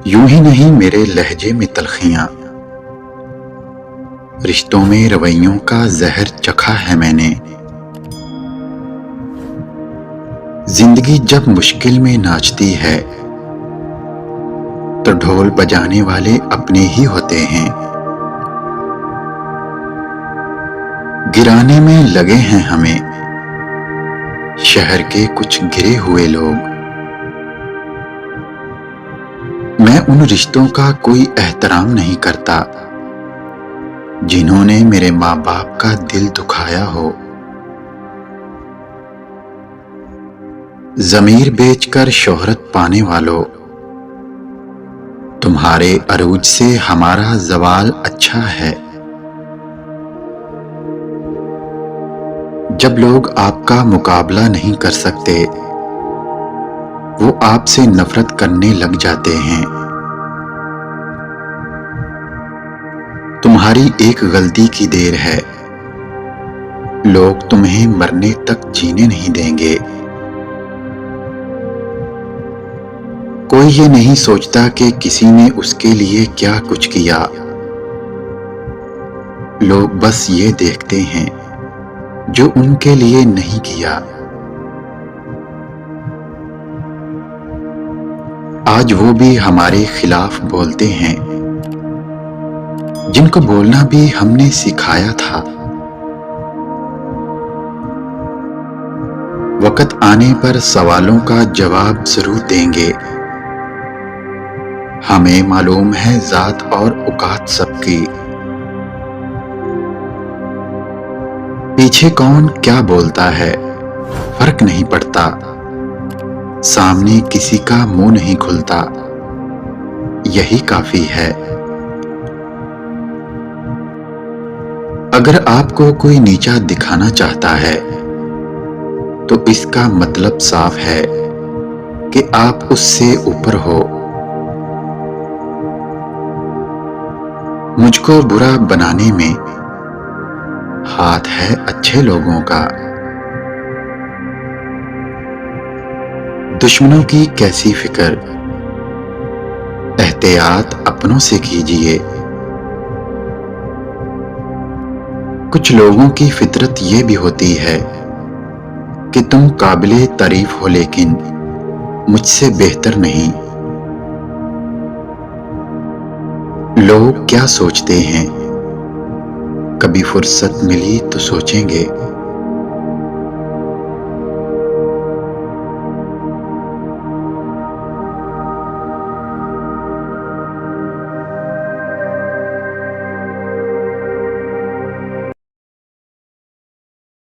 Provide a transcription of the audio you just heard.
यूं ही नहीं मेरे लहजे में तलखियां, रिश्तों में रवैयों का जहर चखा है मैंने। जिंदगी जब मुश्किल में नाचती है तो ढोल बजाने वाले अपने ही होते हैं। गिराने में लगे हैं हमें शहर के कुछ गिरे हुए लोग। मैं उन रिश्तों का कोई एहतराम नहीं करता जिन्होंने मेरे माँ बाप का दिल दुखाया हो। ज़मीर बेचकर शोहरत पाने वालों, तुम्हारे अरूज से हमारा ज़वाल अच्छा है। जब लोग आपका मुकाबला नहीं कर सकते वो आपसे नफरत करने लग जाते हैं। तुम्हारी एक गलती की देर है, लोग तुम्हें मरने तक जीने नहीं देंगे। कोई ये नहीं सोचता कि किसी ने उसके लिए क्या कुछ किया, लोग बस ये देखते हैं जो उनके लिए नहीं किया। आज वो भी हमारे खिलाफ बोलते हैं जिनको बोलना भी हमने सिखाया था। वक्त आने पर सवालों का जवाब जरूर देंगे। हमें मालूम है जात और औकात सबकी, पीछे कौन क्या बोलता है फर्क नहीं पड़ता। सामने किसी का मुंह नहीं खुलता, यही काफी है। अगर आपको कोई नीचा दिखाना चाहता है तो इसका मतलब साफ है कि आप उससे ऊपर हो। मुझको बुरा बनाने में हाथ है अच्छे लोगों का। दुश्मनों की कैसी फिक्र, एहतियात अपनों से कीजिए। कुछ लोगों की फितरत ये भी होती है कि तुम काबिले तारीफ हो लेकिन मुझसे बेहतर नहीं। लोग क्या सोचते हैं, कभी फुर्सत मिली तो सोचेंगे।